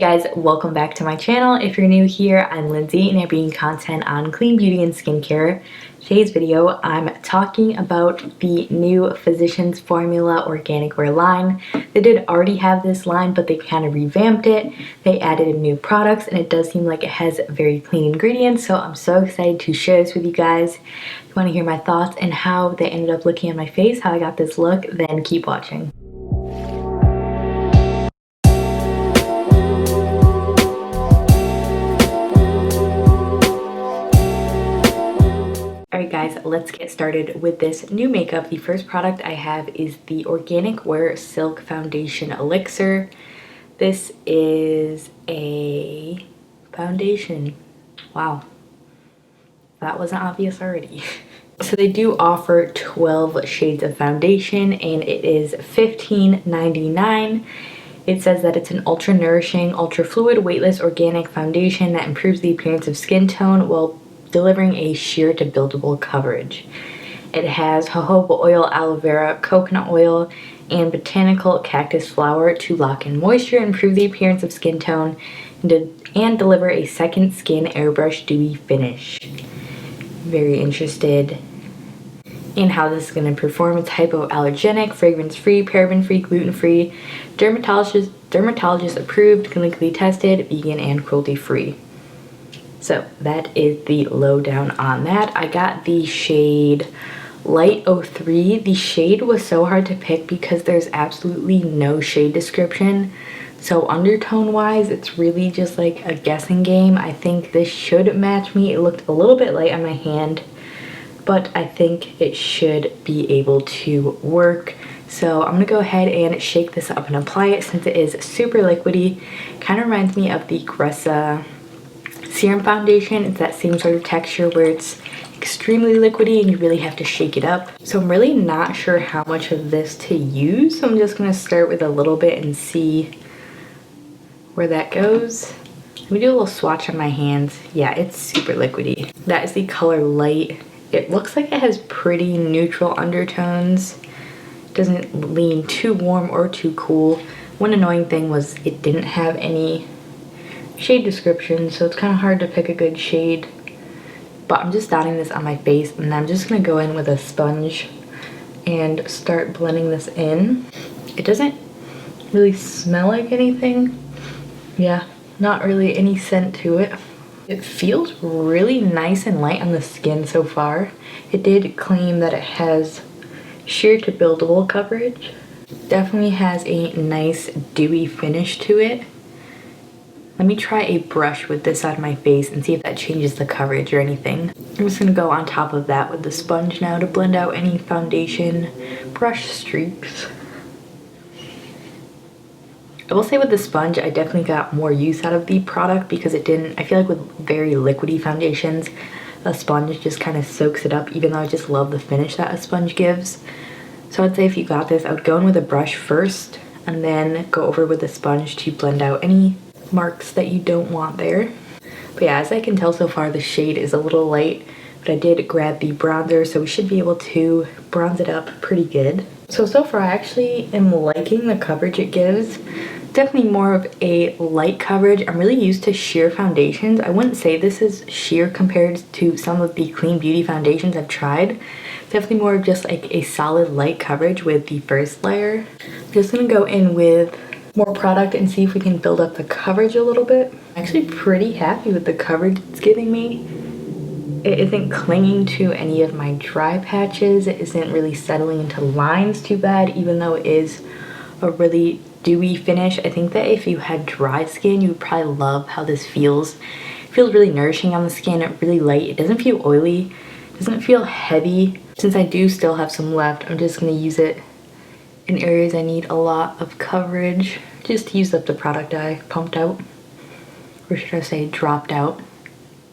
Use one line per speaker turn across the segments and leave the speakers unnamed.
Guys, welcome back to my channel. If you're new here, I'm Lindsay and I'm bringing content on clean beauty and skincare. Today's video, I'm talking about the new Physicians Formula organic wear line. They did already have this line, but they kind of revamped it. They added new products and it does seem like it has very clean ingredients, so I'm so excited to share this with you guys. If you want to hear my thoughts and how they ended up looking on my face, how I got this look, then keep watching. Alright guys, let's get started with this new makeup. The first product I have is the Organic Wear Silk Foundation Elixir. This is a foundation. Wow, that wasn't obvious already. So they do offer 12 shades of foundation and it is $15.99. It says that it's an ultra nourishing, ultra fluid, weightless organic foundation that improves the appearance of skin tone while delivering a sheer to buildable coverage. It has jojoba oil, aloe vera, coconut oil, and botanical cactus flower to lock in moisture, improve the appearance of skin tone, and deliver a second skin airbrush dewy finish. Very interested in how this is going to perform. It's hypoallergenic, fragrance-free, paraben-free, gluten-free, dermatologist approved, clinically tested, vegan, and cruelty-free. So that is the lowdown on that. I got the shade Light 03. The shade was so hard to pick because there's absolutely no shade description. So undertone wise, it's really just like a guessing game. I think this should match me. It looked a little bit light on my hand, but I think it should be able to work. So I'm gonna go ahead and shake this up and apply it since it is super liquidy. Kind of reminds me of the Gressa Serum Foundation. It's that same sort of texture where it's extremely liquidy and you really have to shake it up. So I'm really not sure how much of this to use. So I'm just gonna start with a little bit and see where that goes. Let me do a little swatch on my hands. Yeah, it's super liquidy. That is the color Light. It looks like it has pretty neutral undertones. Doesn't lean too warm or too cool. One annoying thing was it didn't have any shade description, so it's kind of hard to pick a good shade. But I'm just dotting this on my face and I'm just going to go in with a sponge and start blending this in. It doesn't really smell like anything. Yeah, not really any scent to it. It feels really nice and light on the skin so far. It did claim that it has sheer to buildable coverage. Definitely has a nice dewy finish to it. Let me try a brush with this side of my face and see if that changes the coverage or anything. I'm just going to go on top of that with the sponge now to blend out any foundation brush streaks. I will say with the sponge, I definitely got more use out of the product because it didn't, I feel like with very liquidy foundations, a sponge just kind of soaks it up, even though I just love the finish that a sponge gives. So I'd say if you got this, I would go in with a brush first and then go over with a sponge to blend out any marks that you don't want there. But yeah, as I can tell so far, the shade is a little light, but I did grab the bronzer, so we should be able to bronze it up pretty good. So far I actually am liking the coverage it gives. Definitely more of a light coverage. I'm really used to sheer foundations. I wouldn't say this is sheer compared to some of the clean beauty foundations I've tried. Definitely more of just like a solid light coverage with the first layer. I'm just gonna go in with more product and see if we can build up the coverage a little bit. I'm actually pretty happy with the coverage it's giving me. It isn't clinging to any of my dry patches. It isn't really settling into lines too bad, even though it is a really dewy finish. I think that if you had dry skin, you would probably love how this feels. It feels really nourishing on the skin, really light. It doesn't feel oily, it doesn't feel heavy. Since I do still have some left, I'm just gonna use it in areas I need a lot of coverage, just to use up the product I pumped out, or should I say dropped out.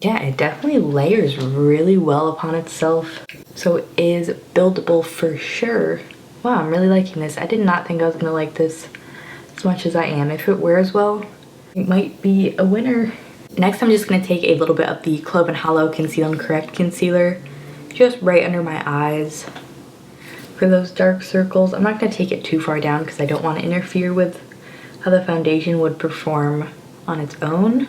Yeah, it definitely layers really well upon itself, so it is buildable for sure. Wow, I'm really liking this. I did not think I was gonna like this as much as I am. If it wears well, it might be a winner. Next, I'm just gonna take a little bit of the Club and Hollow Conceal and Correct Concealer, just right under my eyes, for those dark circles. I'm not going to take it too far down because I don't want to interfere with how the foundation would perform on its own.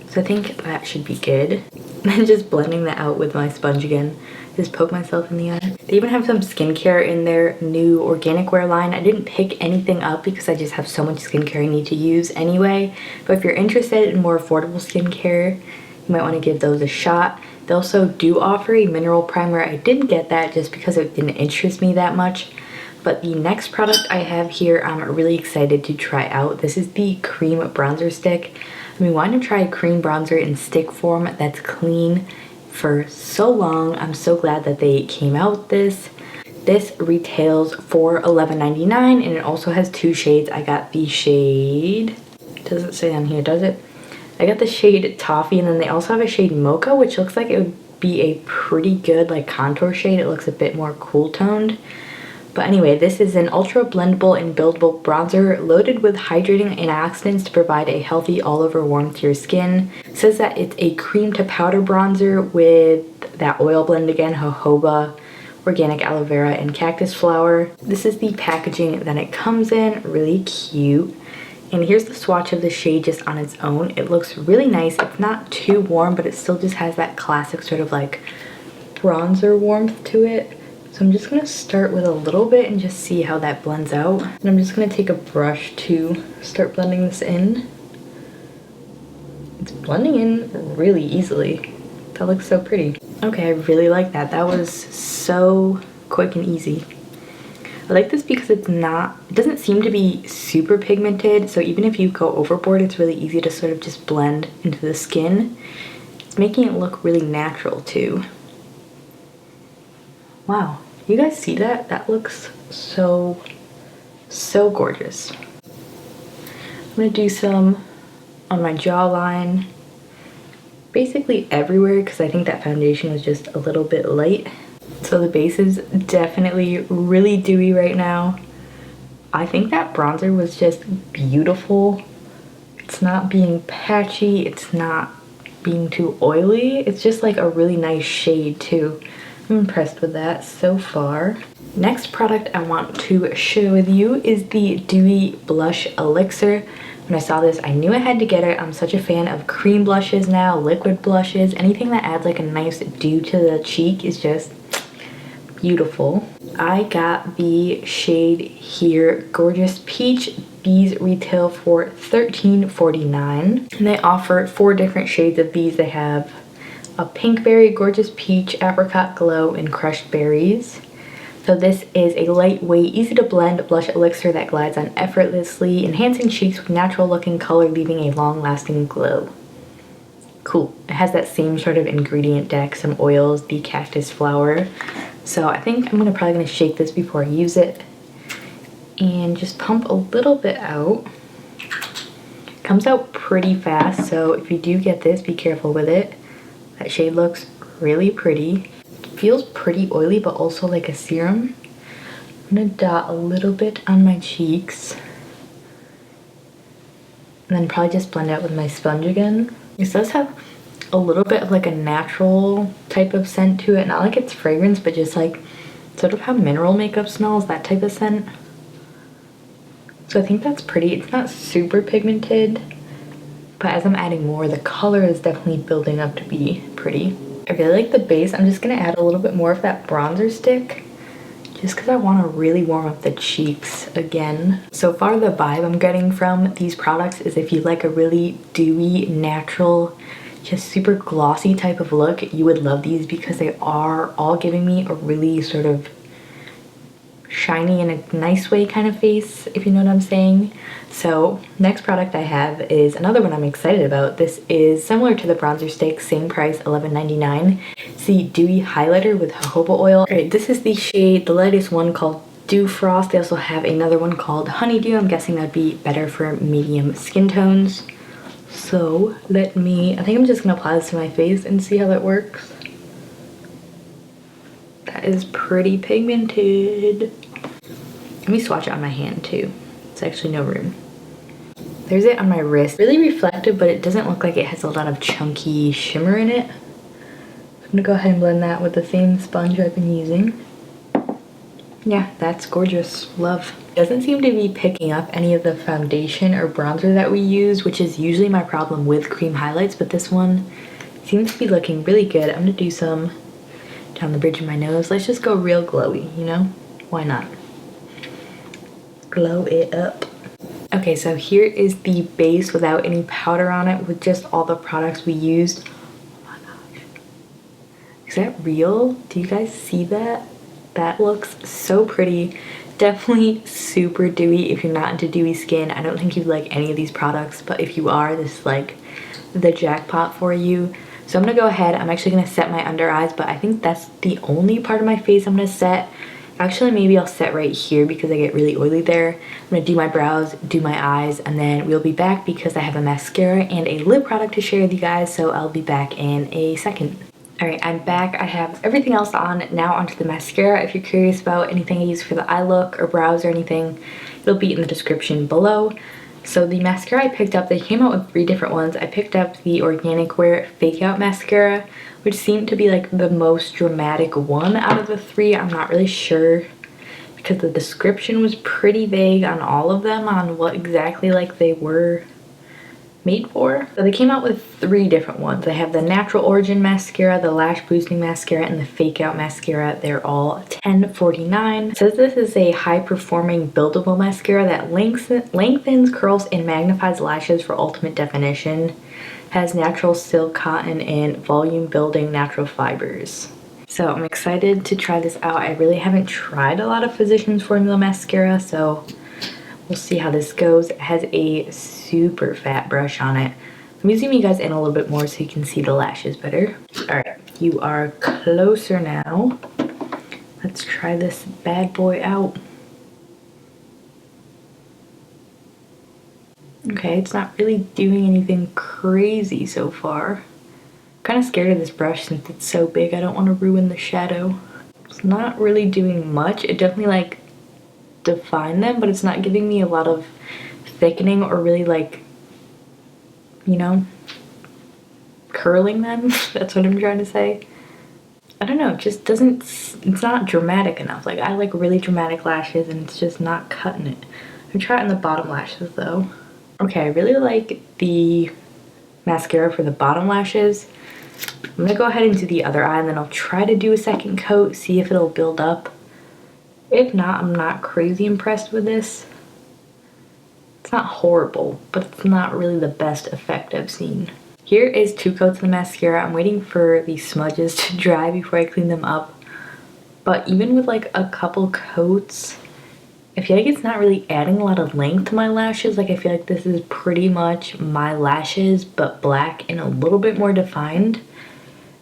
So I think that should be good. And just blending that out with my sponge again. Just poke myself in the eye. They even have some skincare in their new organic wear line. I didn't pick anything up because I just have so much skincare I need to use anyway. But if you're interested in more affordable skincare, you might want to give those a shot. They also do offer a mineral primer. I didn't get that just because it didn't interest me that much. But the next product I have here, I'm really excited to try out. This is the cream bronzer stick. I've been wanting to try a cream bronzer in stick form that's clean for so long. I'm so glad that they came out with this. This retails for $11.99 and it also has 2 shades. I got the shade, does it say on here, does it? I got the shade Toffee, and then they also have a shade Mocha, which looks like it would be a pretty good like contour shade. It looks a bit more cool toned. But anyway, this is an ultra blendable and buildable bronzer loaded with hydrating antioxidants to provide a healthy all-over warmth to your skin. It says that it's a cream to powder bronzer with that oil blend again, jojoba, organic aloe vera, and cactus flower. This is the packaging that it comes in, really cute. And here's the swatch of the shade just on its own. It looks really nice. It's not too warm, but it still just has that classic sort of like bronzer warmth to it. So I'm just gonna start with a little bit and just see how that blends out. And I'm just gonna take a brush to start blending this in. It's blending in really easily. That looks so pretty. Okay, I really like that. That was so quick and easy. I like this because it doesn't seem to be super pigmented, so even if you go overboard, it's really easy to sort of just blend into the skin. It's making it look really natural too. Wow, you guys see that? That looks so gorgeous. I'm gonna do some on my jawline, basically everywhere, because I think that foundation was just a little bit light. So the base is definitely really dewy right now. I think that bronzer was just beautiful. It's not being patchy, it's not being too oily. It's just like a really nice shade too. I'm impressed with that so far. Next product I want to share with you is the Dewy Blush Elixir. When I saw this, I knew I had to get it. I'm such a fan of cream blushes now, liquid blushes. Anything that adds like a nice dew to the cheek is just beautiful. I got the shade here, Gorgeous Peach. These retail for $13.49. And they offer 4 different shades of these. They have a pink berry, gorgeous peach, apricot glow, and crushed berries. So this is a lightweight, easy to blend blush elixir that glides on effortlessly, enhancing cheeks with natural looking color, leaving a long lasting glow. Cool. It has that same sort of ingredient deck, some oils, the cactus flower. So I think I'm probably gonna shake this before I use it and just pump a little bit out. It comes out pretty fast, so if you do get this, be careful with it. That shade looks really pretty. It feels pretty oily, but also like a serum. I'm gonna dot a little bit on my cheeks. And then probably just blend out with my sponge again. This does have a little bit of like a natural type of scent to it. Not like it's fragrance, but just like sort of how mineral makeup smells, that type of scent. So I think that's pretty. It's not super pigmented, but as I'm adding more, the color is definitely building up to be pretty. I really like the base. I'm just gonna add a little bit more of that bronzer stick just because I want to really warm up the cheeks again. So far the vibe I'm getting from these products is if you like a really dewy, natural, just super glossy type of look, you would love these because they are all giving me a really sort of shiny in a nice way kind of face, if you know what I'm saying. So next product I have is another one I'm excited about. This is similar to the bronzer stick, same price, $11.99. It's the Dewy Highlighter with jojoba oil. Alright, this is the shade, the lightest one, called Dew Frost. They also have another one called Honeydew. I'm guessing that'd be better for medium skin tones. So I think I'm just gonna apply this to my face and see how that works. That is pretty pigmented. Let me swatch it on my hand too. It's actually no room. There's it on my wrist. Really reflective, but it doesn't look like it has a lot of chunky shimmer in it. I'm gonna go ahead and blend that with the same sponge I've been using. Yeah, that's gorgeous. Love. Doesn't seem to be picking up any of the foundation or bronzer that we use, which is usually my problem with cream highlights, but this one seems to be looking really good. I'm gonna do some down the bridge of my nose. Let's just go real glowy, you know? Why not? Glow it up. Okay, so here is the base without any powder on it with just all the products we used. Oh my gosh. Is that real? Do you guys see that? That looks so pretty. Definitely super dewy if you're not into dewy skin. I don't think you'd like any of these products, but if you are, this is like the jackpot for you. So I'm gonna go ahead, I'm actually gonna set my under eyes, but I think that's the only part of my face I'm gonna set. Actually, maybe I'll set right here because I get really oily there. I'm gonna do my brows, do my eyes, and then we'll be back because I have a mascara and a lip product to share with you guys, so I'll be back in a second. Alright, I'm back. I have everything else on. Now onto the mascara. If you're curious about anything I use for the eye look or brows or anything, it'll be in the description below. So the mascara I picked up, they came out with 3 different ones. I picked up the Organic Wear Fake Out Mascara, which seemed to be like the most dramatic one out of the 3. I'm not really sure because the description was pretty vague on all of them on what exactly like they were made for. So they came out with 3 different ones. They have the Natural Origin Mascara, the Lash Boosting Mascara, and the Fake Out Mascara. They're all $10.49. It says this is a high-performing buildable mascara that lengthens, curls, and magnifies lashes for ultimate definition. Has natural silk cotton and volume-building natural fibers. So I'm excited to try this out. I really haven't tried a lot of Physicians Formula mascara, so we'll see how this goes. It has a super fat brush on it. Let me zoom you guys in a little bit more so you can see the lashes better. Alright, you are closer now. Let's try this bad boy out. Okay, it's not really doing anything crazy so far. I'm kind of scared of this brush since it's so big. I don't want to ruin the shadow. It's not really doing much. It definitely like define them, but it's not giving me a lot of thickening or really like, you know, curling them. That's what I'm trying to say. I don't know, it just doesn't, it's not dramatic enough. Like I like really dramatic lashes and it's just not cutting it. I'm trying the bottom lashes though. Okay, I really like the mascara for the bottom lashes. I'm gonna go ahead and do the other eye and then I'll try to do a second coat, see if it'll build up. If not, I'm not crazy impressed with this. It's not horrible, but it's not really the best effect I've seen. Here is 2 coats of the mascara. I'm waiting for the smudges to dry before I clean them up. But even with like a couple coats, I feel like it's not really adding a lot of length to my lashes. Like I feel like this is pretty much my lashes, but black and a little bit more defined.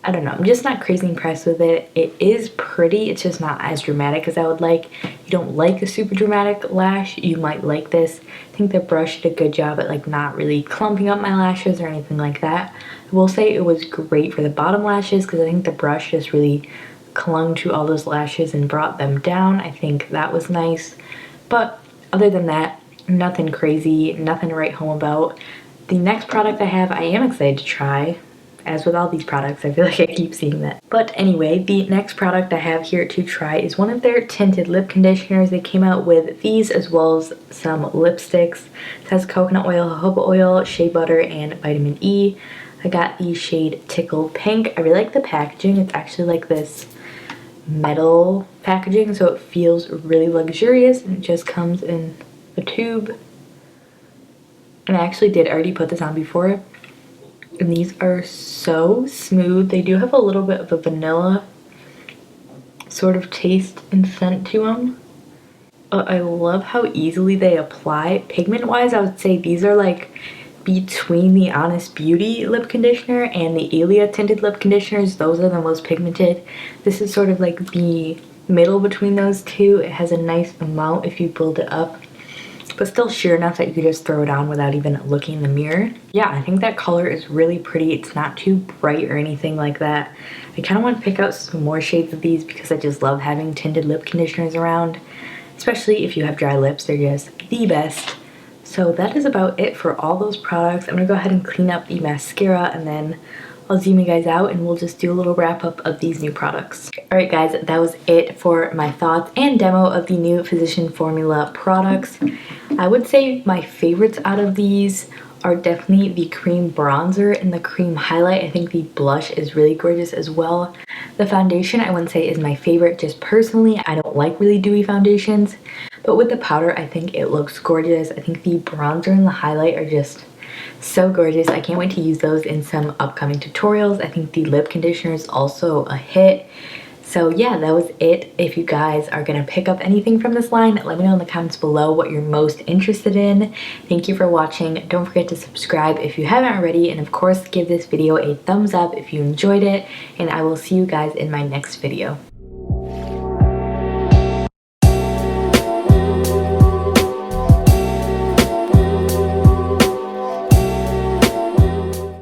I don't know, I'm just not crazy impressed with it. It is pretty, it's just not as dramatic as I would like. If you don't like a super dramatic lash, you might like this. I think the brush did a good job at like not really clumping up my lashes or anything like that. I will say it was great for the bottom lashes because I think the brush just really clung to all those lashes and brought them down. I think that was nice. But other than that, nothing crazy, nothing to write home about. The next product I have, I am excited to try. As with all these products, I feel like I keep seeing that. But anyway, the next product I have here to try is one of their tinted lip conditioners. They came out with these as well as some lipsticks. It has coconut oil, jojoba oil, shea butter, and vitamin E. I got the shade Tickle Pink. I really like the packaging. It's actually like this metal packaging, so it feels really luxurious, and it just comes in a tube. And I actually did already put this on before. And these are so smooth. They do have a little bit of a vanilla sort of taste and scent to them. But I love how easily they apply. Pigment wise, I would say these are like between the Honest Beauty lip conditioner and the Ilia tinted lip conditioners. Those are the most pigmented. This is sort of like the middle between those two. It has a nice amount if you build it up, but still sheer enough that you could just throw it on without even looking in the mirror. Yeah, I think that color is really pretty. It's not too bright or anything like that. I kind of want to pick out some more shades of these because I just love having tinted lip conditioners around, especially if you have dry lips. They're just the best. So that is about it for all those products. I'm gonna go ahead and clean up the mascara and then I'll zoom you guys out and we'll just do a little wrap up of these new products. Alright guys, that was it for my thoughts and demo of the new Physician Formula products. I would say my favorites out of these are definitely the cream bronzer and the cream highlight. I think the blush is really gorgeous as well. The foundation I wouldn't say is my favorite just personally. I don't like really dewy foundations, but with the powder I think it looks gorgeous. I think the bronzer and the highlight are just so gorgeous. I can't wait to use those in some upcoming tutorials. I think the lip conditioner is also a hit. So yeah, that was it. If you guys are gonna pick up anything from this line, let me know in the comments below what you're most interested in. Thank you for watching. Don't forget to subscribe if you haven't already, and of course give this video a thumbs up if you enjoyed it, and I will see you guys in my next video.